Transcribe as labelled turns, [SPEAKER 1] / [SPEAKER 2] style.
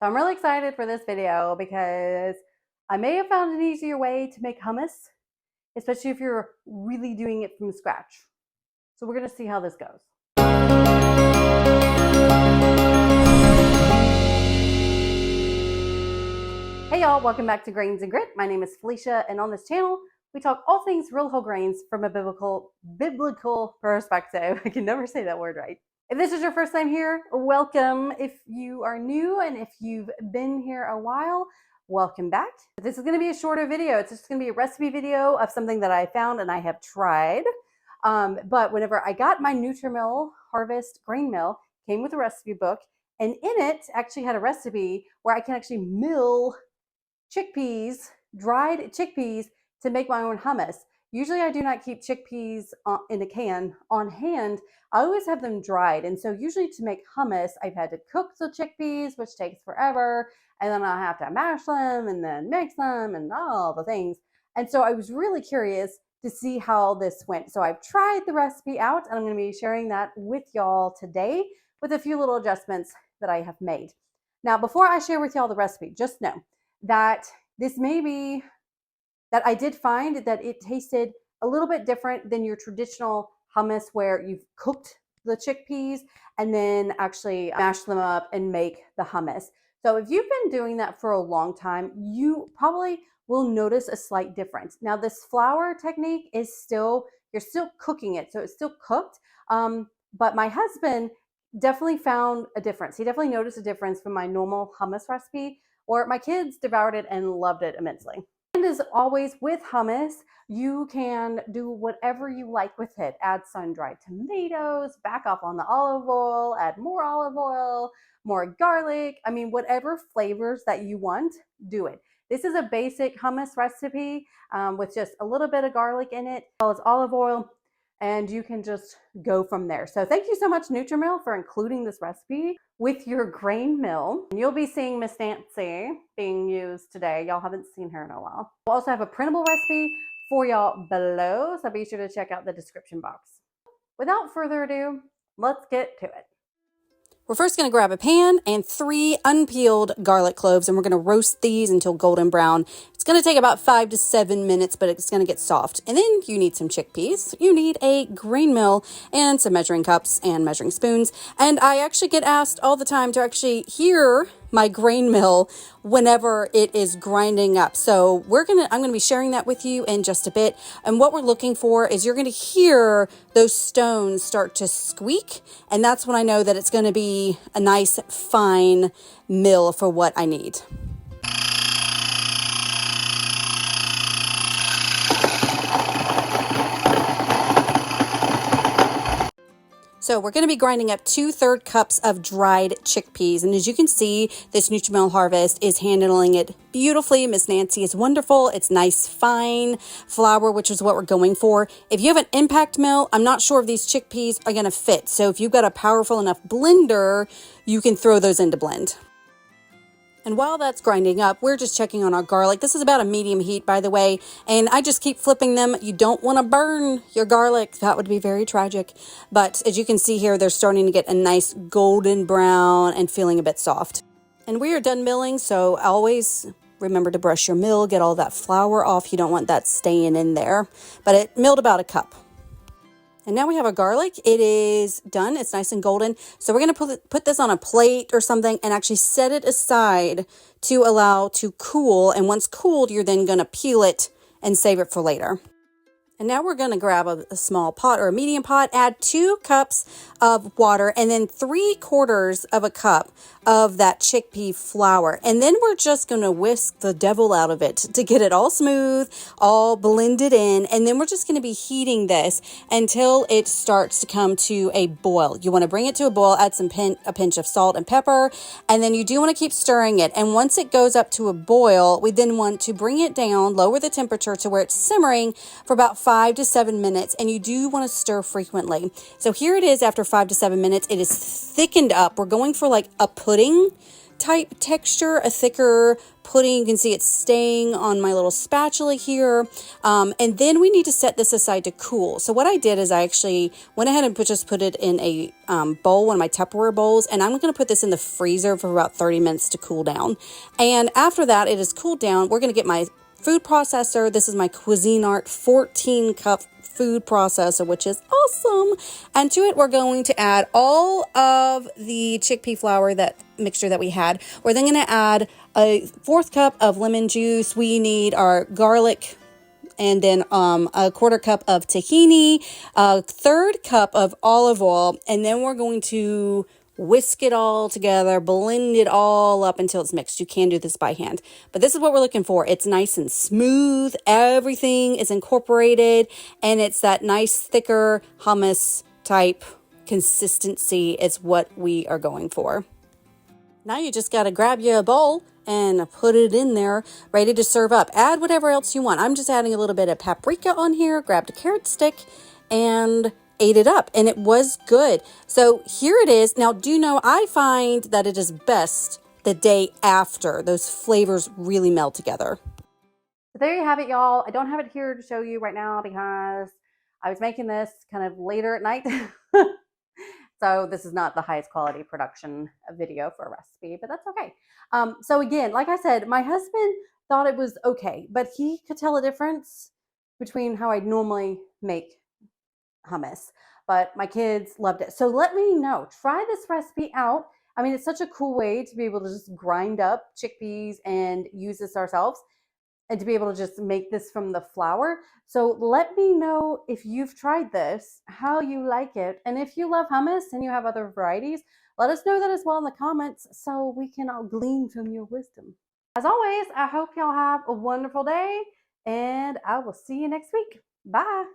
[SPEAKER 1] So I'm really excited for this video because I may have found an easier way to make hummus, especially if you're really doing it from scratch. So we're going to see how this goes. Hey y'all, welcome back to Grains and Grit. My name is Felicia, and on this channel, we talk all things real whole grains from a biblical perspective. I can never say that word right. If this is your first time here, welcome. If you are new and if you've been here a while, welcome back. This is going to be a shorter video. It's just going to be a recipe video of something that I found and I have tried. But whenever I got my Nutrimill Harvest grain mill, it came with a recipe book, and in it actually had a recipe where I can actually mill chickpeas, dried chickpeas, to make my own hummus. Usually I do not keep chickpeas in a can on hand. I always have them dried. And so usually to make hummus, I've had to cook the chickpeas, which takes forever. And then I have to mash them and then mix them and all the things. And so I was really curious to see how this went. So I've tried the recipe out, and I'm going to be sharing that with y'all today with a few little adjustments that I have made. Now, before I share with y'all the recipe, just know that this may be that I did find that it tasted a little bit different than your traditional hummus where you've cooked the chickpeas and then actually mash them up and make the hummus. So if you've been doing that for a long time, you probably will notice a slight difference. Now this flour technique is still, you're still cooking it, so it's still cooked. But my husband definitely found a difference. He definitely noticed a difference from my normal hummus recipe, or my kids devoured it and loved it immensely. And as always with hummus, you can do whatever you like with it. Add sun-dried tomatoes, back off on the olive oil, add more olive oil, more garlic. I mean, whatever flavors that you want, do it. This is a basic hummus recipe with just a little bit of garlic in it, as well as olive oil, and you can just go from there. So thank you so much, Nutrimill, for including this recipe with your grain mill. And you'll be seeing Miss Nancy being used today. Y'all haven't seen her in a while. We'll also have a printable recipe for y'all below, so be sure to check out the description box. Without further ado, let's get to it. We're first going to grab a pan and 3 unpeeled garlic cloves, and we're going to roast these until golden brown. It's going to take about 5 to 7 minutes, but it's going to get soft. And then you need some chickpeas. You need a grain mill and some measuring cups and measuring spoons. And I actually get asked all the time to actually hear my grain mill whenever it is grinding up. So I'm going to be sharing that with you in just a bit. And what we're looking for is you're going to hear those stones start to squeak. And that's when I know that it's going to be a nice fine mill for what I need. So we're going to be grinding up 2/3 cups of dried chickpeas. And as you can see, this Nutrimill Harvest is handling it beautifully. Miss Nancy is wonderful. It's nice, fine flour, which is what we're going for. If you have an impact mill, I'm not sure if these chickpeas are going to fit. So if you've got a powerful enough blender, you can throw those into blend. And while that's grinding up, we're just checking on our garlic. This is about a medium heat, by the way, and I just keep flipping them. You don't want to burn your garlic. That would be very tragic. But as you can see here, they're starting to get a nice golden brown and feeling a bit soft. And we are done milling, so always remember to brush your mill, get all that flour off. You don't want that staying in there. But it milled about a cup. And now we have our garlic. It is done. It's nice and golden. So we're going to put this on a plate or something and actually set it aside to allow to cool. And once cooled, you're then going to peel it and save it for later. And now we're going to grab a small pot or a medium pot, add 2 cups of water, and then 3/4 of a cup of that chickpea flour. And then we're just going to whisk the devil out of it to get it all smooth, all blended in. And then we're just going to be heating this until it starts to come to a boil. You want to bring it to a boil, add a pinch of salt and pepper, and then you do want to keep stirring it. And once it goes up to a boil, we then want to bring it down, lower the temperature to where it's simmering for about 5 to 7 minutes, and you do want to stir frequently. So here it is after 5 to 7 minutes. It is thickened up. We're going for like a pudding type texture, a thicker pudding. You can see it's staying on my little spatula here. And then we need to set this aside to cool. So what I did is I actually went ahead and just put it in a bowl, one of my Tupperware bowls, and I'm going to put this in the freezer for about 30 minutes to cool down. And after that, it is cooled down. We're going to get my food processor. This is my Cuisinart 14 cup food processor, which is awesome. And to it, we're going to add all of the chickpea flour, that mixture that we had. We're then going to add a 4th cup of lemon juice. We need our garlic, and then a 1/4 cup of tahini, a 1/3 cup of olive oil, and then we're going to whisk it all together, blend it all up until it's mixed. You can do this by hand, but this is what we're looking for. It's nice and smooth. Everything is incorporated, and it's that nice, thicker hummus type consistency is what we are going for. Now you just got to grab you a bowl and put it in there, ready to serve up. Add whatever else you want. I'm just adding a little bit of paprika on here, grabbed a carrot stick, and ate it up, and it was good. So here it is. Now, do you know, I find that it is best the day after. Those flavors really meld together. So there you have it, y'all. I don't have it here to show you right now because I was making this kind of later at night. So this is not the highest quality production video for a recipe, but that's okay. So again, like I said, my husband thought it was okay, but he could tell a difference between how I normally make hummus. But my kids loved it. So let me know. Try this recipe out. I mean, it's such a cool way to be able to just grind up chickpeas and use this ourselves, and to be able to just make this from the flour. So let me know if you've tried this, how you like it, and if you love hummus and you have other varieties, let us know that as well in the comments so we can all glean from your wisdom. As always, I hope y'all have a wonderful day, and I will see you next week. Bye.